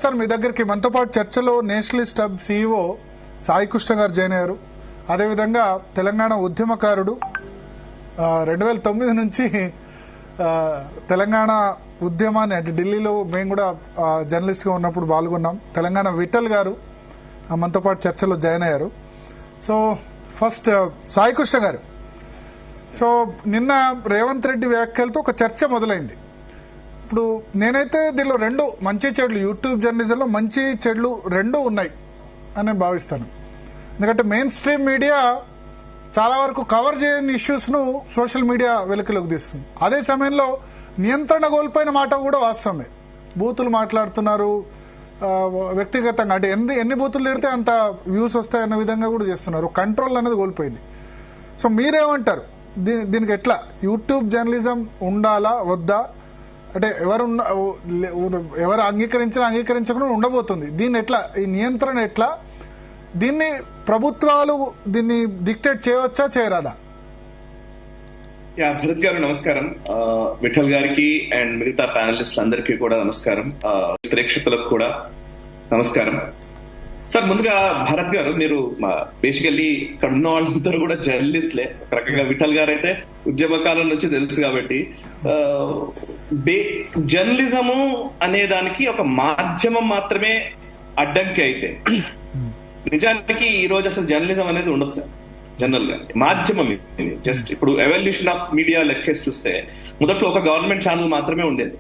Sir మీ దగ్గరికి మనతో పాటు చర్చలో Nationalist hub CEO Sai Krishna గారు జాయిన్ అయ్యారు. అదేవిధంగా తెలంగాణ ఉద్యమకారుడు 2009 నుంచి తెలంగాణ ఉద్యమాన్ని అంటే ఢిల్లీలో మేము కూడా జర్నలిస్ట్గా ఉన్నప్పుడు పాల్గొన్నాం. తెలంగాణ విఠల్ గారు మనతో పాటు చర్చలో జాయిన్ అయ్యారు. సో ఫస్ట్ సాయి కృష్ణ గారు, సో నిన్న రేవంత్ రెడ్డి వ్యాఖ్యలతో ఒక చర్చ మొదలైంది. ఇప్పుడు నేనైతే దీనిలో రెండు మంచి చెడులు, యూట్యూబ్ జర్నలిజంలో మంచి చెడులు రెండు ఉన్నాయి అని నేను భావిస్తాను. ఎందుకంటే మెయిన్ స్ట్రీమ్ మీడియా చాలా వరకు కవర్ చేయని ఇష్యూస్ను సోషల్ మీడియా వెలుకలోకి తీస్తుంది. అదే సమయంలో నియంత్రణ కోల్పోయిన మాట కూడా వాస్తవమే. బూతులు మాట్లాడుతున్నారు, వ్యక్తిగతంగా అంటే ఎన్ని బూతులు తిడితే అంత వ్యూస్ వస్తాయన్న విధంగా కూడా చేస్తున్నారు. కంట్రోల్ అనేది కోల్పోయింది. సో మీరేమంటారు దీనికి? ఎట్లా యూట్యూబ్ జర్నలిజం ఉండాలా వద్దా? అంటే ఎవరు అంగీకరించకుండా ఉండబోతుంది. దీన్ని ఎట్లా, ఈ నియంత్రణ ఎట్లా, దీన్ని ప్రభుత్వాలు దీన్ని డిక్టేట్ చేయవచ్చా చేయరాదా? భరత్ గారు నమస్కారం. విఠల్ గారికి అండ్ మిగతా ప్యానలిస్ట్ అందరికీ కూడా నమస్కారం. ప్రేక్షకులకు కూడా నమస్కారం. సార్ ముందుగా భరత్ గారు, మీరు బేసికల్లీ ఇక్కడ ఉన్న వాళ్ళందరూ కూడా జర్నలిస్ట్లే. ఒక రకంగా విఠల్ గారు అయితే ఉద్యమకాలం నుంచి తెలుసు కాబట్టి జర్నలిజము అనే దానికి ఒక మాధ్యమం మాత్రమే అడ్డంకి అయితే నిజానికి ఈ రోజు అసలు జర్నలిజం అనేది ఉండదు సార్. జనరల్ గా మాధ్యమం జస్ట్ ఇప్పుడు ఎవల్యూషన్ ఆఫ్ మీడియా లెక్కేసి చూస్తే మొదట్లో ఒక గవర్నమెంట్ ఛానల్ మాత్రమే ఉండేది.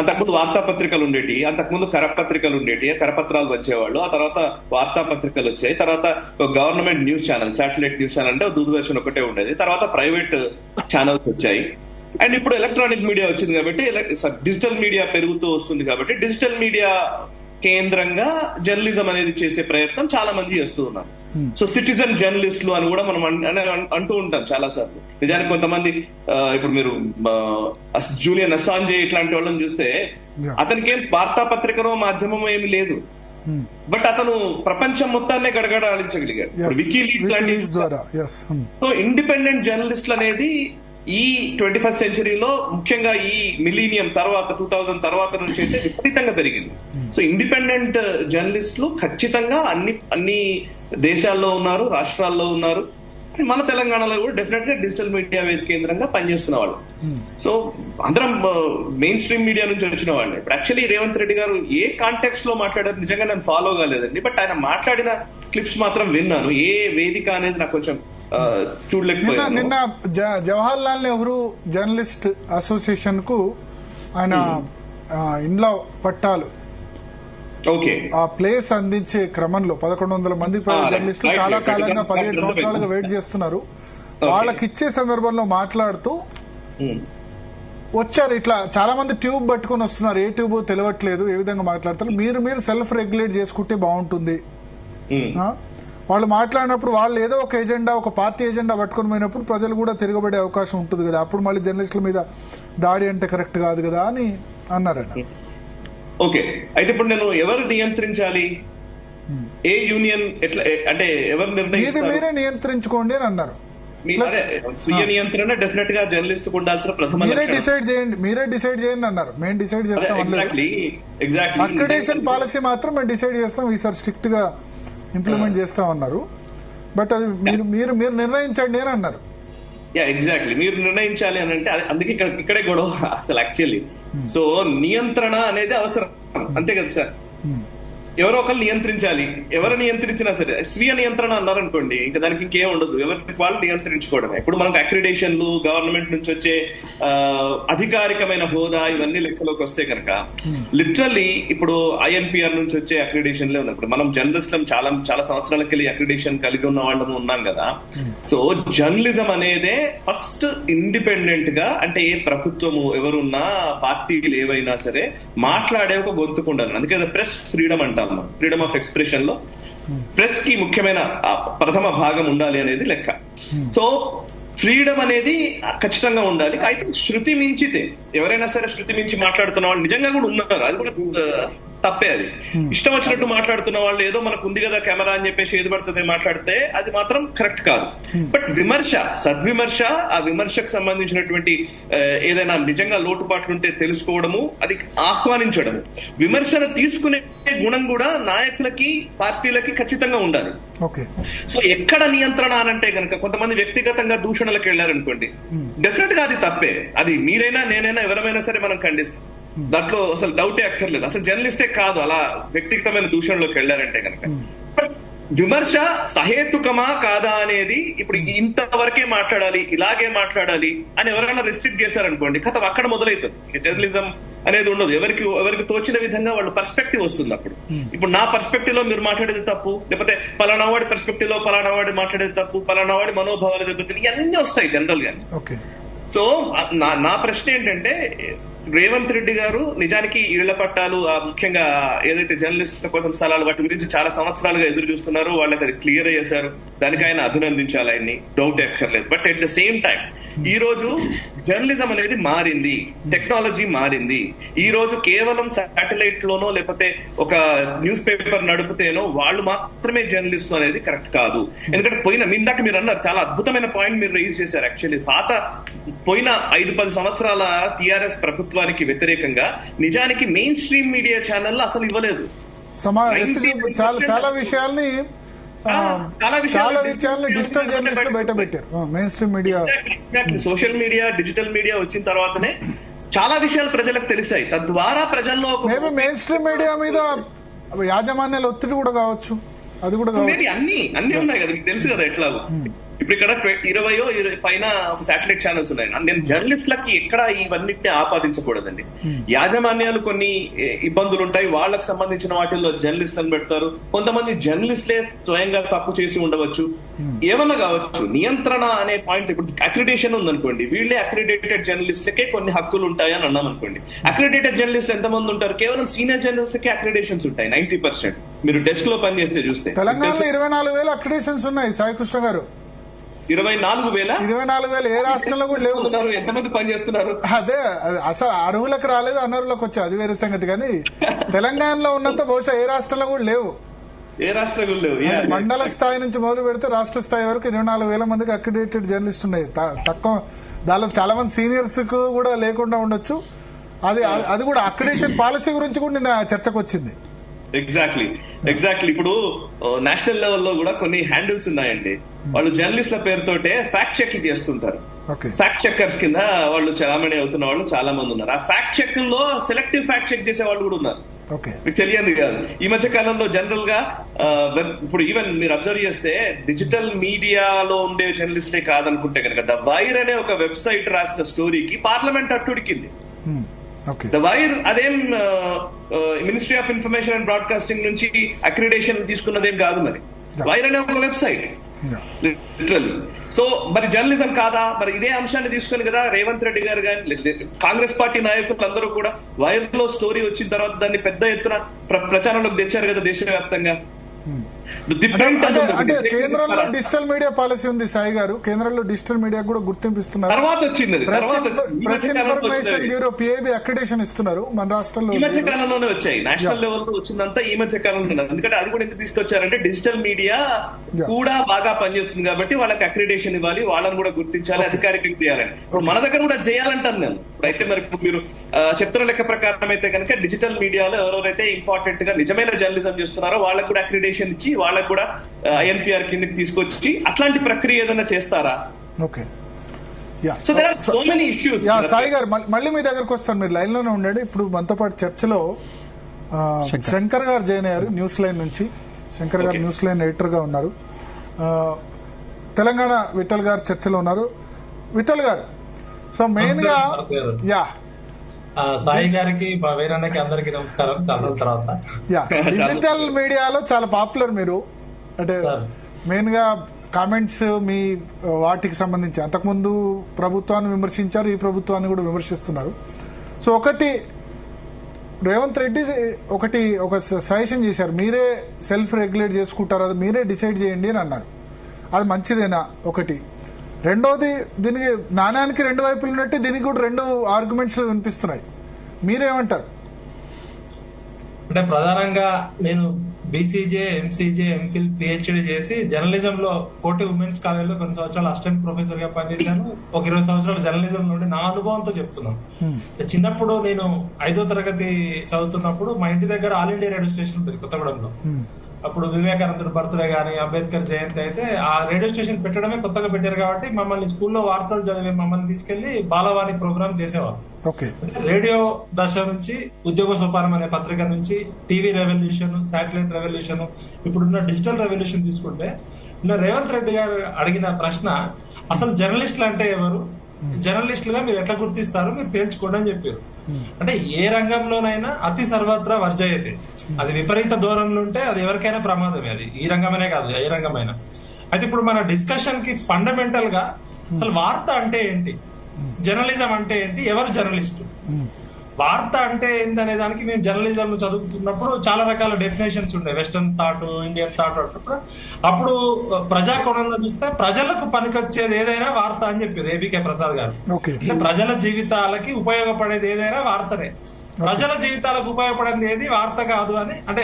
అంతకుముందు వార్తాపత్రికలు ఉండేటి, అంతకుముందు కరపత్రికలు ఉండేటి, కరపత్రాలు వచ్చేవాళ్ళు. ఆ తర్వాత వార్తాపత్రికలు వచ్చాయి. తర్వాత government news channel, satellite news channel అంటే దూరదర్శన్ ఒకటే ఉండేది. తర్వాత ప్రైవేట్ ఛానల్స్ వచ్చాయి. అండ్ ఇప్పుడు ఎలక్ట్రానిక్ మీడియా వచ్చింది కాబట్టి డిజిటల్ మీడియా పెరుగుతూ వస్తుంది కాబట్టి డిజిటల్ మీడియా కేంద్రంగా జర్నలిజం అనేది చేసే ప్రయత్నం చాలా మంది చేస్తూ ఉన్నారు. సో సిటిజన్ జర్నలిస్టులు అని కూడా మనం అంటూ ఉంటాం చాలా సార్లు. నిజానికి కొంతమంది ఇప్పుడు మీరు జూలియన్ అసాంజే ఇట్లాంటి వాళ్ళని చూస్తే అతనికి ఏం వార్తాపత్రికనో మాధ్యమమో ఏమి లేదు, బట్ అతను ప్రపంచం మొత్తాన్నే గడగడాలించగలిగాడు. వికీలీక్స్ ద్వారా. సో ఇండిపెండెంట్ జర్నలిస్టులు అనేది ఈ 21st సెంచరీలో ముఖ్యంగా ఈ మిలీనియం తర్వాత 2000 తర్వాత నుంచి అయితే విపరీతంగా పెరిగింది. సో ఇండిపెండెంట్ జర్నలిస్టులు ఖచ్చితంగా అన్ని దేశాల్లో ఉన్నారు, రాష్ట్రాల్లో ఉన్నారు. మన తెలంగాణలో కూడా డెఫినెట్ గా డిజిటల్ మీడియా కేంద్రంగా పనిచేస్తున్న వాళ్ళు. సో అందరం మెయిన్ స్ట్రీమ్ మీడియా నుంచి వచ్చిన వాళ్ళే. ఇప్పుడు యాక్చువల్లీ రేవంత్ రెడ్డి గారు ఏ కాంటెక్స్ట్ లో మాట్లాడారు నిజంగా నేను ఫాలో కాలేదండి, బట్ ఆయన మాట్లాడిన క్లిప్స్ మాత్రం విన్నాను. ఏ వేదిక అనేది నాకు కొంచెం చూడలేకపోయాను. నిన్న జవహర్ లాల్ నెహ్రూ జర్నలిస్ట్ అసోసియేషన్ కు ఆయన ఇండ్ల పట్టాలు ఆ ప్లేస్ అందించే క్రమంలో 1100 మంది జర్నలిస్టులు చాలా కాలంగా 17 సంవత్సరాలుగా వెయిట్ చేస్తున్నారు. వాళ్ళకి ఇచ్చే సందర్భంలో మాట్లాడుతూ వచ్చారు. ఇట్లా చాలా మంది ట్యూబ్ పట్టుకొని వస్తున్నారు, ఏ ట్యూబ్ తెలియట్లేదు, ఏ విధంగా మాట్లాడతారు. మీరు సెల్ఫ్ రెగ్యులేట్ చేసుకుంటే బాగుంటుంది. వాళ్ళు మాట్లాడినప్పుడు వాళ్ళు ఏదో ఒక ఎజెండా, ఒక పార్టీ ఎజెండా పట్టుకొని పోయినప్పుడు ప్రజలు కూడా తిరగబడే అవకాశం ఉంటుంది కదా, అప్పుడు మళ్ళీ జర్నలిస్టుల మీద దాడి అంటే కరెక్ట్ కాదు కదా అని అన్నారండి. ఓకే, అయితే ఇప్పుడు నేను ఎవరు నియంత్రించాలి, ఏ యూనియన్ ఎట్లా అంటే ఎవరు నిర్ణయిస్తారు? మీరే నియంత్రించుకోండి అని అన్నారు. స్వీయ నియంత్రణ డెఫినెట్ గా జర్నలిస్ట్ ఉండాల్సిన ప్రథమ. మీరే డిసైడ్ చేయండి అన్నారు. మేము డిసైడ్ చేస్తాం. అక్రిడేషన్ పాలసీ మాత్రం మేము డిసైడ్ చేస్తాం, ఈసారి స్ట్రిక్ట్ గా ఇంప్లిమెంట్ చేస్తామన్నారు. బట్ అది మీరు నిర్ణయించండి అని అన్నారు. ఎగ్జాక్ట్లీ, మీరు నిర్ణయించాలి అని అంటే అందుకే ఇక్కడే గొడవ అసలు యాక్చువల్లీ. సో నియంత్రణ అనేది అవసరం, అంతే కదా సార్. ఎవరో ఒకరు నియంత్రించాలి. ఎవరు నియంత్రించినా సరే స్వీయ నియంత్రణ అన్నారనుకోండి, ఇంకా దానికి ఇంకేం ఉండదు, ఎవరికి వాళ్ళు నియంత్రించుకోవడమే. ఇప్పుడు మనకు అక్రిడేషన్లు, గవర్నమెంట్ నుంచి వచ్చే అధికారికమైన హోదా ఇవన్నీ లెక్కలోకి వస్తే కనుక లిటరల్లీ ఇప్పుడు INPR నుంచి వచ్చే అక్రిడేషన్లే ఉన్నప్పుడు మనం జర్నలిస్టులం చాలా సంవత్సరాలకి వెళ్ళి అక్రిడేషన్ కలిగి ఉన్న వాళ్ళము ఉన్నాం కదా. సో జర్నలిజం అనేదే ఫస్ట్ ఇండిపెండెంట్ గా, అంటే ఏ ప్రభుత్వము ఎవరున్నా పార్టీలు ఏవైనా సరే మాట్లాడే ఒక గొంతుకు ఉండాలి. అందుకే ప్రెస్ ఫ్రీడమ్ అంటారు. ఫ్రీడమ్ ఆఫ్ ఎక్స్ప్రెషన్ లో ప్రెస్ కి ముఖ్యమైన ప్రథమ భాగం ఉండాలి అనేది లెక్క. సో ఫ్రీడమ్ అనేది ఖచ్చితంగా ఉండాలి. అయితే శృతి మించితే ఎవరైనా సరే శృతి మించి మాట్లాడుతున్న వాళ్ళు నిజంగా కూడా ఉన్నారు, అది కూడా తప్పే అది. ఇష్టం వచ్చినట్టు మాట్లాడుతున్న వాళ్ళు ఏదో మనకు ఉంది కదా కెమెరా అని చెప్పేసి ఏది పడుతుంది మాట్లాడితే అది మాత్రం కరెక్ట్ కాదు. బట్ విమర్శ, సద్విమర్శ, ఆ విమర్శకు సంబంధించినటువంటి ఏదైనా నిజంగా లోటుపాట్లు ఉంటే తెలుసుకోవడము, అది ఆహ్వానించడము, విమర్శను తీసుకునే గుణం కూడా నాయకులకి పార్టీలకి ఖచ్చితంగా ఉండాలి. సో ఎక్కడ నియంత్రణ అనంటే కనుక కొంతమంది వ్యక్తిగతంగా దూషణలకు వెళ్ళారనుకోండి, డెఫినెట్ గా అది తప్పే. అది మీరైనా నేనైనా ఎవరైనా సరే మనం ఖండిస్తాం, దాంట్లో అసలు డౌటే అక్కర్లేదు. అసలు జర్నలిస్టే కాదు అలా వ్యక్తిగతమైన దూషణలోకి వెళ్ళారంటే కనుక. విమర్శ సహేతుకమా కాదా అనేది ఇప్పుడు ఇంతవరకే మాట్లాడాలి, ఇలాగే మాట్లాడాలి అని ఎవరైనా రెస్ట్రిక్ట్ చేశారనుకోండి, కథ అక్కడ మొదలవుతుంది. జర్నలిజం అనేది ఉండదు. ఎవరికి తోచిన విధంగా వాళ్ళ పర్స్పెక్టివ్ వస్తుంది. అప్పుడు ఇప్పుడు నా పర్స్పెక్టివ్ లో మీరు మాట్లాడేది తప్పు, లేకపోతే పలానా వాడి పర్స్పెక్టివ్ లో పలానా వాడి మాట్లాడేది తప్పు, పలానా వాడి మనోభావాలు దెబ్బతిని ఇవన్నీ వస్తాయి జనరల్ గా. సో నా ప్రశ్న ఏంటంటే, రేవంత్ రెడ్డి గారు నిజానికి ఇళ్ల పట్టాలు, ముఖ్యంగా ఏదైతే జర్నలిస్టుల కోసం స్థలాలు, వాటి గురించి చాలా సంవత్సరాలుగా ఎదురు చూస్తున్నారు. వాళ్ళకి అది క్లియర్ చేశారు. దానికి ఆయన అభినందించాలి, ఆయన్ని డౌట్ ఎక్కర్లేదు. But at the same time ఈ రోజు జర్నలిజం అనేది మారింది, టెక్నాలజీ మారింది. ఈ రోజు కేవలం శాటిలైట్ లోనో లేకపోతే ఒక న్యూస్ పేపర్ నడిపితేనో వాళ్ళు మాత్రమే జర్నలిస్ట్ అనేది కరెక్ట్ కాదు. ఎందుకంటే ఇందాక మీరు అన్నారు, చాలా అద్భుతమైన పాయింట్ మీరు రైజ్ చేశారు. యాక్చువల్లీ పోయిన 5-10 సంవత్సరాల టీఆర్ఎస్ ప్రభుత్వానికి వ్యతిరేకంగా నిజానికి మెయిన్ స్ట్రీమ్ మీడియా ఛానల్ అసలు ఇవ్వలేదు. చాలా విషయాల్ని డిజిటల్ జర్నలిస్టులు బయట పెట్టారు. Main stream media, social media, digital media వచ్చిన తర్వాతనే చాలా విషయాలు ప్రజలకు తెలిసాయి. తద్వారా ప్రజల్లో మెయిన్ స్ట్రీమ్ మీడియా మీద యాజమాన్యాల ఒత్తిడి కూడా కావచ్చు, అది కూడా అన్ని ఉన్నాయి కదా, మీకు తెలుసు కదా ఎట్లా. ఇప్పుడు ఇక్కడ 20 పైన శాటిలైట్ ఛానల్స్ ఉన్నాయి. నేను జర్నలిస్టులకి ఎక్కడ ఇవన్నిటిని ఆపాదించకూడదండి. యాజమాన్యాలు కొన్ని ఇబ్బందులు ఉంటాయి, వాళ్ళకి సంబంధించిన వాటిల్లో జర్నలిస్టులను పెడతారు. కొంతమంది జర్నలిస్టులే స్వయంగా తప్పు చేసి ఉండవచ్చు, ఏమన్నా కావచ్చు. నియంత్రణ అనే పాయింట్, ఇప్పుడు అక్రిడేషన్ ఉందనుకోండి, వీళ్ళే అక్రిడేటెడ్ జర్నలిస్టులకే కొన్ని హక్కులు ఉంటాయి అని అన్నాం అనుకోండి. అక్రిడేటెడ్ జర్నలిస్ట్ ఎంతమంది ఉంటారు? కేవలం సీనియర్ జర్నలిస్టులకే అక్రిడేషన్స్ ఉంటాయి 90%. మీరు డెస్క్ లో పనిచేస్తే చూస్తే తెలంగాణలో 24,000 అక్రిడేషన్స్ ఉన్నాయి. సాయికృష్ణ గారు, 24,000 ఏ రాష్ట్రంలో కూడా లేవు. ఎంతమంది పనిచేస్తున్నారు? అదే అసలు అర్హులకు రాలేదు, అనర్హులకు వచ్చాయి, అది వేరే సంగతి. కానీ తెలంగాణలో ఉన్నంత బహుశా ఏ రాష్ట్రంలో కూడా లేవు. ఏ రాష్ట్రంలో లేవు. మండల స్థాయి నుంచి మొదలు పెడితే రాష్ట్ర స్థాయి వరకు 24,000 మందికి అక్రిడేటెడ్ జర్నలిస్ట్ ఉన్నాయి. తక్కువ దానిలో చాలా మంది సీనియర్స్ కు కూడా లేకుండా ఉండొచ్చు. అది కూడా అక్రిడేషన్ పాలసీ గురించి కూడా నిన్న చర్చకు వచ్చింది. ఎగ్జాక్ట్లీ. ఇప్పుడు నేషనల్ లెవెల్లో కూడా కొన్ని హ్యాండిల్స్ ఉన్నాయండి. వాళ్ళు జర్నలిస్టుల పేరుతోటే ఫ్యాక్ట్ చెక్ చేస్తుంటారు. ఫ్యాక్ట్ చెక్కర్స్ కింద వాళ్ళు చలామణి అవుతున్న వాళ్ళు చాలా మంది ఉన్నారు. ఆ ఫ్యాక్ట్ చెక్ లో సెలెక్టివ్ ఫ్యాక్ట్ చెక్ చేసే వాళ్ళు కూడా ఉన్నారు. మీకు తెలియదు కాదు. ఈ మధ్య కాలంలో జనరల్ గా ఇప్పుడు ఈవెన్ మీరు అబ్జర్వ్ చేస్తే డిజిటల్ మీడియాలో ఉండే జర్నలిస్టే కాదనుకుంటే కనుక ద వైర్ అనే ఒక వెబ్సైట్ రాసిన స్టోరీకి పార్లమెంట్ అట్టుడికింది. ద వైర్ అదేం ministry of information and broadcasting నుంచి అక్రిడేషన్ తీసుకున్నదేం కాదు. మరి వైర్ అనే ఒక వెబ్సైట్ లిటరల్లీ. సో మరి జర్నలిజం కాదా? మరి ఇదే అంశాన్ని తీసుకుని కదా రేవంత్ రెడ్డి గారు కానీ కాంగ్రెస్ పార్టీ నాయకులు అందరూ కూడా వైర్ లో స్టోరీ వచ్చిన తర్వాత దాన్ని పెద్ద ఎత్తున ప్రచారంలోకి తెచ్చారు కదా దేశవ్యాప్తంగా. అంటే కేంద్రంలో డిజిటల్ మీడియా పాలసీ ఉంది సాయి గారు, కేంద్రంలో డిజిటల్ మీడియా కూడా గుర్తింపిస్తున్నారు. తర్వాత వచ్చింది press information bureau PIB accreditation ఇస్తున్నారు. మన రాష్ట్రంలో ఈ మధ్య కాలంలోనే వచ్చాయి. నేషనల్ లెవెల్ లో వచ్చిందంతా ఈ మధ్య కాలంలో. ఎందుకంటే అది కూడా ఎందుకు తీసుకొచ్చారంటే డిజిటల్ మీడియా కూడా బాగా పనిచేస్తుంది కాబట్టి వాళ్ళకి అక్రిడేషన్ ఇవ్వాలి, వాళ్ళని కూడా గుర్తించాలి, అధికారికంగా చేయాలని. మన దగ్గర కూడా చేయాలంటాను నేను. అయితే మరి మీరు చెప్తున్న లెక్క ప్రకారం అయితే కనుక డిజిటల్ మీడియాలో ఎవరెవరైతే ఇంపార్టెంట్ గా నిజమైన జర్నలిజం చేస్తున్నారో వాళ్ళకు కూడా అక్రిడేషన్ ఇచ్చి వాళ్ళకు కూడా ఐఎన్పిఆర్ కిందకి తీసుకొచ్చి అట్లాంటి ప్రక్రియ ఏదైనా చేస్తారా? సాయి గారు మళ్ళీ మీ దగ్గరకు వస్తాను, మీరు లైన్ లోనే ఉండండి. ఇప్పుడు మనతో పాటు చర్చలో శంకర్ గారు జాయిన్ అయ్యారు న్యూస్ లైన్ నుంచి. శంకర్ గారు న్యూస్ లైన్ ఎడిటర్ గా ఉన్నారు. తెలంగాణ విఠల్ గారు చర్చలో ఉన్నారు. విఠల్ గారు, సో మెయిన్ గా సాయి గారికి వేరన్నకి అందరికి నమస్కారం. చాలా తర్వాత డిజిటల్ మీడియాలో చాలా పాపులర్ మీరు. అంటే మెయిన్ గా కామెంట్స్ మీ వాటికి సంబంధించి అంతకుముందు ప్రభుత్వాన్ని విమర్శించారు, ఈ ప్రభుత్వాన్ని కూడా విమర్శిస్తున్నారు. సో ఒకటి రేవంత్ రెడ్డి ఒక సజెషన్ చేశారు, మీరే సెల్ఫ్ రెగ్యులేట్ చేసుకుంటారు, అది మీరే డిసైడ్ చేయండి అని అన్నారు. అది మంచిదేనా? ఒకటి. రెండోది, దీనికి నాణ్యానికి రెండు వైపులు ఉన్నట్టు దీనికి కూడా రెండు ఆర్గ్యుమెంట్స్ వినిపిస్తున్నాయి. మీరేమంటారు? అంటే ప్రధానంగా నేను బీసీజే, ఎంసీజే, ఎంఫిల్, పిహెచ్డి చేసి జర్నలిజం లో కోటి ఉమెన్స్ కాలేజ్ లో కొన్ని సంవత్సరాలు అసిస్టెంట్ ప్రొఫెసర్ గా పనిచేశాను. ఒక 20 సంవత్సరాలు జర్నలిజం నుండి నా అనుభవంతో చెప్తున్నాను. చిన్నప్పుడు నేను 5వ తరగతి చదువుతున్నప్పుడు మా ఇంటి దగ్గర ఆల్ ఇండియా రేడియో స్టేషన్ ఉంటుంది కొత్తగూడెంలో. అప్పుడు వివేకానందుడి బర్త్డే గానీ, అంబేద్కర్ జయంతి అయితే ఆ రేడియో స్టేషన్ పెట్టడమే కొత్తగా పెట్టారు కాబట్టి మమ్మల్ని స్కూల్లో వార్తలు చదివి మమ్మల్ని తీసుకెళ్లి బాలవాణి ప్రోగ్రామ్ చేసేవారు. రేడియో దశ నుంచి ఉద్యోగ సోపానం అనే పత్రిక నుంచి టీవీ రెవల్యూషన్, శాటిలైట్ రెవల్యూషన్, ఇప్పుడున్న డిజిటల్ రెవల్యూషన్ తీసుకుంటే రేవంత్ రెడ్డి గారు అడిగిన ప్రశ్న, అసలు జర్నలిస్టులు అంటే ఎవరు, జర్నలిస్టులుగా మీరు ఎట్లా గుర్తిస్తారు, మీరు తేల్చుకోండి అని చెప్పారు. అంటే ఏ రంగంలోనైనా అతి సర్వత్రా వర్జయతే, అది విపరీత ధోరణులు ఉంటే అది ఎవరికైనా ప్రమాదమే. అది ఈ రంగమనే కాదు, ఏ రంగమైనా. అయితే ఇప్పుడు మన డిస్కషన్ కి ఫండమెంటల్ గా అసలు వార్త అంటే ఏంటి, జర్నలిజం అంటే ఏంటి, ఎవరు జర్నలిస్టు, వార్త అంటే ఏంటనే దానికి మేము జర్నలిజం చదువుతున్నప్పుడు చాలా రకాల డెఫినేషన్స్ ఉండే, వెస్టర్న్ థాట్, ఇండియన్ థాట్. అప్పుడు ప్రజాకోణంలో చూస్తే ప్రజలకు పనికొచ్చేది ఏదైనా వార్త అని చెప్పారు ఏబికే ప్రసాద్ గారు. అంటే ప్రజల జీవితాలకి ఉపయోగపడేది ఏదైనా వార్తనే, ప్రజల జీవితాలకు ఉపయోగపడేది ఏది వార్త కాదు అని. అంటే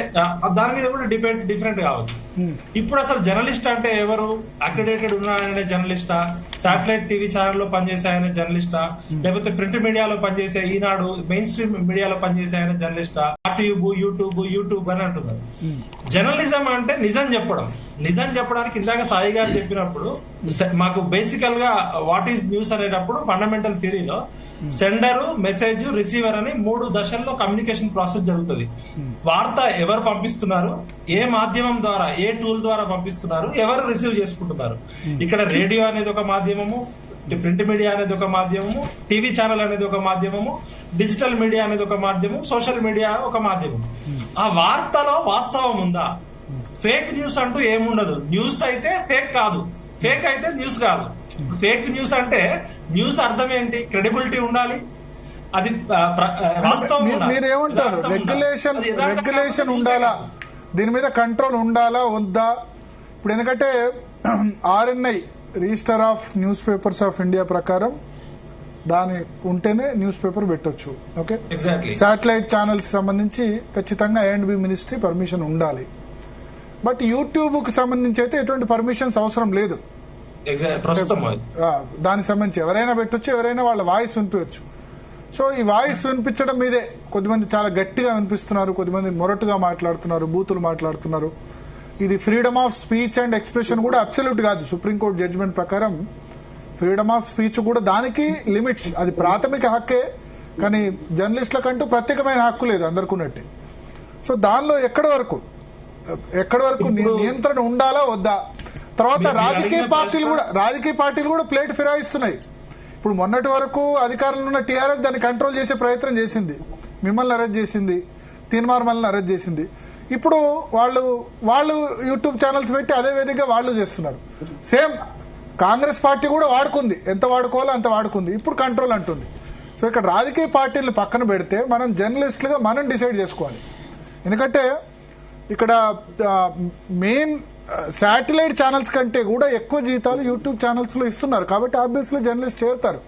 దాని మీద కూడా డిఫరెంట్ కావచ్చు. ఇప్పుడు అసలు జర్నలిస్ట్ అంటే ఎవరు, అక్రిడేటెడ్ ఉన్నాయనే జర్నలిస్టా, శాటిలైట్ టీవీ ఛానల్లో పనిచేసాయనే జర్నలిస్టా, లేకపోతే ప్రింట్ మీడియాలో పనిచేసే ఈనాడు మెయిన్ స్ట్రీమ్ మీడియాలో పనిచేసాయనే జర్నలిస్టా, యూట్యూబ్ అని అంటున్నారు. జర్నలిజం అంటే నిజం చెప్పడం. నిజం చెప్పడానికి ఇందాక సాయి గారు చెప్పినప్పుడు మాకు బేసికల్ గా వాట్ ఈస్ న్యూస్ అనేటప్పుడు ఫండమెంటల్ థియరీలో సెండర్, మెసేజ్, రిసీవర్ అని 3 దశల్లో కమ్యూనికేషన్ ప్రాసెస్ జరుగుతుంది. వార్త ఎవరు పంపిస్తున్నారు, ఏ మాధ్యమం ద్వారా, ఏ టూల్ ద్వారా పంపిస్తున్నారు, ఎవరు రిసీవ్ చేసుకుంటున్నారు. ఇక్కడ రేడియో అనేది ఒక మాధ్యమము, ప్రింట్ మీడియా అనేది ఒక మాధ్యమము, టీవీ ఛానల్ అనేది ఒక మాధ్యమము, డిజిటల్ మీడియా అనేది ఒక మాధ్యమం, సోషల్ మీడియా ఒక మాధ్యమం. ఆ వార్తలో వాస్తవం ఉందా, ఫేక్ న్యూస్ అంటూ ఏముండదు. న్యూస్ అయితే ఫేక్ కాదు, ఫేక్ అయితే న్యూస్ కాదు. ఫేక్ న్యూస్ అంటే న్యూస్ అర్థం ఏంటి, క్రెడిబిలిటీ ఉండాలి, అది వాస్తవం. మీరేమంటారు, రెగ్యులేషన్ ఉండాలా, దీని మీద కంట్రోల్ ఉండాలా వద్దా? ఇప్పుడు ఎందుకంటే RNI register of news papers of India ప్రకారం దాని ఉంటేనే న్యూస్ పేపర్ పెట్టొచ్చు. ఓకే, శాటిలైట్ ఛానల్స్ సంబంధించి ఖచ్చితంగా A&B మినిస్ట్రీ పర్మిషన్ ఉండాలి. బట్ యూట్యూబ్ కు సంబంధించి అయితే ఎటువంటి పర్మిషన్స్ అవసరం లేదు. దానికి సంబంధించి ఎవరైనా పెట్టొచ్చు, ఎవరైనా వాళ్ళ వాయిస్ వినిపించచ్చు. సో ఈ వాయిస్ వినిపించడం మీదే కొద్దిమంది చాలా గట్టిగా వినిపిస్తున్నారు, కొద్దిమంది మొరటుగా మాట్లాడుతున్నారు, బూతులు మాట్లాడుతున్నారు. ఇది freedom of speech and expression కూడా అబ్సల్యూట్ కాదు. సుప్రీంకోర్టు జడ్జిమెంట్ ప్రకారం ఫ్రీడమ్ ఆఫ్ స్పీచ్ కూడా దానికి లిమిట్స్, అది ప్రాథమిక హక్కే, కానీ జర్నలిస్టులకంటూ ప్రత్యేకమైన హక్కు లేదు అందరికున్నట్టే. సో దానిలో ఎక్కడి వరకు నియంత్రణ ఉండాలా వద్దా? తర్వాత రాజకీయ పార్టీలు కూడా ప్లేట్ ఫిరాయిస్తున్నాయి. ఇప్పుడు మొన్నటి వరకు అధికారంలో ఉన్న టీఆర్ఎస్ దాన్ని కంట్రోల్ చేసే ప్రయత్నం చేసింది, మిమ్మల్ని అరెస్ట్ చేసింది, తీన్మార్మల్ని అరెస్ట్ చేసింది. ఇప్పుడు వాళ్ళు యూట్యూబ్ ఛానల్స్ పెట్టి అదే వేదికగా వాళ్ళు చేస్తున్నారు. సేమ్ కాంగ్రెస్ పార్టీ కూడా వాడుకుంది, ఎంత వాడుకోవాలో అంత వాడుకుంది, ఇప్పుడు కంట్రోల్ అంటుంది. సో ఇక్కడ రాజకీయ పార్టీలను పక్కన పెడితే మనం జర్నలిస్టులుగా మనం డిసైడ్ చేసుకోవాలి. ఎందుకంటే ఇక్కడ మెయిన్ శాటిలైట్ ఛానల్స్ కంటే కూడా ఎక్కువ జీతాలు యూట్యూబ్ ఛానల్స్ లో ఇస్తున్నారు. కాబట్టి ఆబ్వియస్లీ జర్నలిస్ట్ చేరుతారు.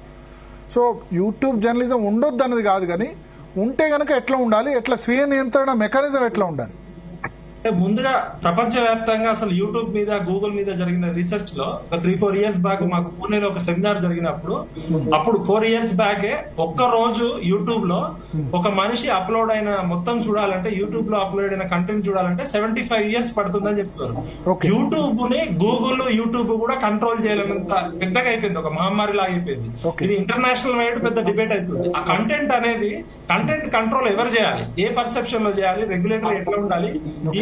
సో యూట్యూబ్ జర్నలిజం ఉండొద్దు అన్నది కాదు, కానీ ఉంటే గనక ఎట్లా ఉండాలి, ఎట్లా స్వీయ నియంత్రణ మెకానిజం ఎట్లా ఉండాలి? ముందుగా ప్రపంచవ్యాప్తంగా అసలు యూట్యూబ్ మీద, గూగుల్ మీద జరిగిన రీసెర్చ్ లో ఒక 3-4 ఇయర్స్ బ్యాక్ మాకు పూణేలో ఒక సెమినార్ జరిగినప్పుడు, అప్పుడు 4 ఇయర్స్ బ్యాకే ఒక్క రోజు యూట్యూబ్ లో ఒక మనిషి అప్లోడ్ అయిన మొత్తం చూడాలంటే, యూట్యూబ్ లో అప్లోడ్ అయిన కంటెంట్ చూడాలంటే 75 ఇయర్స్ పడుతుందని చెప్తున్నారు. యూట్యూబ్ ని గూగుల్, యూట్యూబ్ కూడా కంట్రోల్ చేయాలన్నంత పెద్దగా అయిపోయింది, ఒక మహమ్మారి లాగా అయిపోయింది. ఇది ఇంటర్నేషనల్ వైడ్ పెద్ద డిబేట్ అవుతుంది. ఆ కంటెంట్ కంట్రోల్ ఎవరు చేయాలి, ఏ పర్సెప్షన్ లో చేయాలి, రెగ్యులేటరీ ఎట్లా ఉండాలి.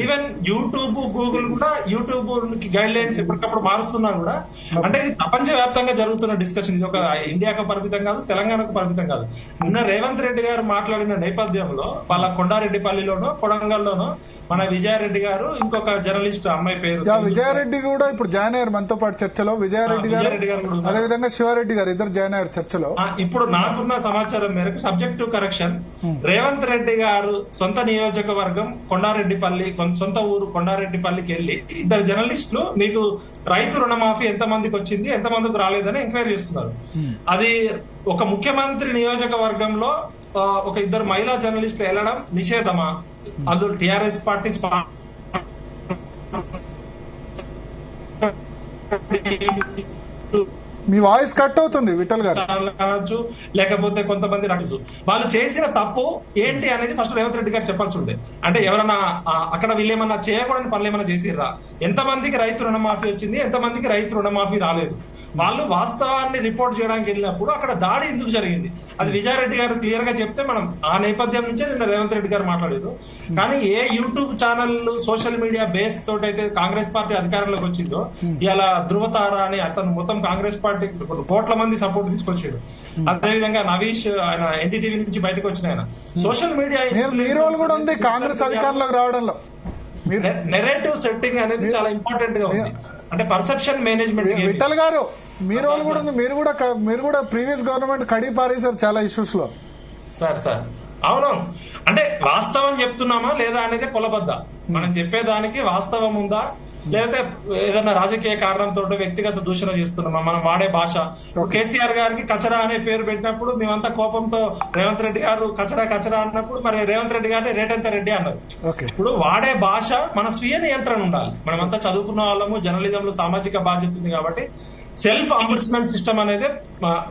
ఈవెన్ యూట్యూబ్, గూగుల్ కూడా యూట్యూబ్ గైడ్ లైన్స్ ఎప్పటికప్పుడు మారుస్తున్నా కూడా, అంటే ఇది ప్రపంచ వ్యాప్తంగా జరుగుతున్న డిస్కషన్. ఇది ఒక ఇండియాకు పరిమితం కాదు, తెలంగాణకు పరిమితం కాదు. నిన్న రేవంత్ రెడ్డి గారు మాట్లాడిన నేపథ్యంలో వాళ్ళ కొండారెడ్డిపల్లిలోనో, కొడంగల్లోనో మన విజయారెడ్డి గారు, ఇంకొక జర్నలిస్ట్ అమ్మాయి పేరు విజయారెడ్డి కూడా ఇప్పుడు జాయిన్ అయ్యారు మనతో పాటు చర్చలో. విజయారెడ్డి గారు అదే విధంగా శివారెడ్డి గారు ఇద్దరు జాయిన్ అయ్యారు చర్చలో. ఇప్పుడు నాకున్న సమాచారం మేరకు సబ్జెక్టు కరెక్షన్, రేవంత్ రెడ్డి గారు సొంత నియోజకవర్గం కొండారెడ్డిపల్లి, సొంత ఊరు కొండారెడ్డిపల్లికి వెళ్లి 2 జర్నలిస్టులు మీకు రైతు రుణమాఫీ ఎంత మందికి వచ్చింది, ఎంత మందికి రాలేదని ఎంక్వైరీ చేస్తున్నారు. అది ఒక ముఖ్యమంత్రి నియోజకవర్గంలో ఒక 2 మహిళా జర్నలిస్టులు వెళ్ళడం నిషేధమా, అందులో టిఆర్ఎస్ పార్టీ మీ వాయిస్ కట్ అవుతుంది విఠల్ గారు. కావచ్చు, లేకపోతే కొంతమంది రావచ్చు. వాళ్ళు చేసిన తప్పు ఏంటి అనేది ఫస్ట్ రేవంత్ రెడ్డి గారు చెప్పాల్సి ఉండే. అంటే ఎవరన్నా అక్కడ వీళ్ళు ఏమన్నా చేయకూడని పనులు ఏమన్నా చేసిర్రా? ఎంతమందికి రైతు రుణమాఫీ వచ్చింది, ఎంతమందికి రైతు రుణమాఫీ రాలేదు? వాళ్ళు వాస్తవాన్ని రిపోర్ట్ చేయడానికి వెళ్ళినప్పుడు అక్కడ దాడి ఎందుకు జరిగింది అది విజయారెడ్డి గారు క్లియర్ గా చెప్తే మనం ఆ నేపథ్యం నుంచే నిన్న రేవంత్ రెడ్డి గారు మాట్లాడారు. కానీ ఏ YouTube channel social media base తోటైతే కాంగ్రెస్ పార్టీ అధికారంలోకి వచ్చిందో, ఇలా ధృవతార అని అతను మొత్తం కాంగ్రెస్ పార్టీ కోట్ల మంది సపోర్ట్ తీసుకొచ్చాడు. అదేవిధంగా నవీష్ ఆయన ఎన్డీటీవీ నుంచి బయటకు వచ్చిన ఆయన సోషల్ మీడియా మీ రోల్ కూడా ఉంది కాంగ్రెస్ అధికారంలోకి రావడంలో. నెరేటివ్ సెట్టింగ్ అనేది చాలా ఇంపార్టెంట్ గా ఉంది. అంటే పర్సెప్షన్ మేనేజ్మెంట్. విఠల్ గారు మీ రోల్ కూడా ఉంది. మీరు కూడా ప్రీవియస్ గవర్నమెంట్ కడి పారేశారు చాలా ఇష్యూస్ లో. సార్ అవునవును. అంటే వాస్తవం చెప్తున్నామా లేదా అనేది కొలబద్ద. మనం చెప్పేదానికి వాస్తవం ఉందా, లేకపోతే ఏదైనా రాజకీయ కారణంతో వ్యక్తిగత దూషణ చేస్తున్నామా? మనం వాడే భాష. కేసీఆర్ గారికి కచరా అనే పేరు పెట్టినప్పుడు మేమంతా కోపంతో రేవంత్ రెడ్డి గారు కచరా అన్నప్పుడు మరి రేవంత్ రెడ్డి గారిని రేటంత రెడ్డి అన్నారు. ఇప్పుడు వాడే భాష మన స్వీయ నియంత్రణ ఉండాలి. మనమంతా చదువుకున్న వాళ్ళము, జర్నలిజంలో సామాజిక బాధ్యత ఉంది కాబట్టి సెల్ఫ్ అంబుడ్స్మెంట్ సిస్టమ్ అనేది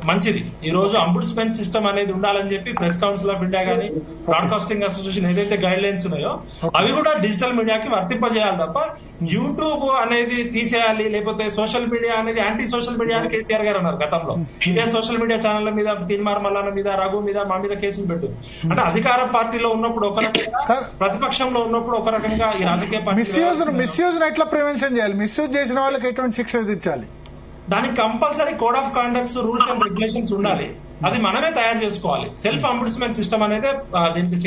మంచిది. ఈ రోజు అంబుడ్స్మెంట్ సిస్టమ్ అనేది ఉండాలని చెప్పి ప్రెస్ కౌన్సిల్ ఆఫ్ ఇండియా గానీ, బ్రాడ్కాస్టింగ్ అసోసియేషన్ ఏదైతే గైడ్ లైన్స్ ఉన్నాయో అవి కూడా డిజిటల్ మీడియాకి వర్తింపజేయాలి తప్ప యూట్యూబ్ అనేది తీసేయాలి, లేకపోతే సోషల్ మీడియా అనేది యాంటీ సోషల్ మీడియా అని కేసీఆర్ గారు అన్నారు గతంలో. ఇదే సోషల్ మీడియా ఛానళ్ల మీద తీన్మార్ మల్లన్న మీద, రఘు మీద, మా మీద కేసులు పెట్టు. అంటే అధికార పార్టీలో ఉన్నప్పుడు ఒక రకంగా, ప్రతిపక్షంలో ఉన్నప్పుడు ఒక రకంగా ఈ రాజకీయ పార్టీ మిస్యూజ్ ఎట్లా ప్రివెన్షన్ చేయాలి? మిస్యూజ్ చేసిన వాళ్ళకి ఎటువంటి శిక్ష విధించాలి? దానికి compulsory code of conducts, rules and regulations ఉండాలి. అది మనమే తయారు చేసుకోవాలి. సెల్ఫ్ అంబుడ్స్మెంట్ సిస్టమ్ అనేది దీనికి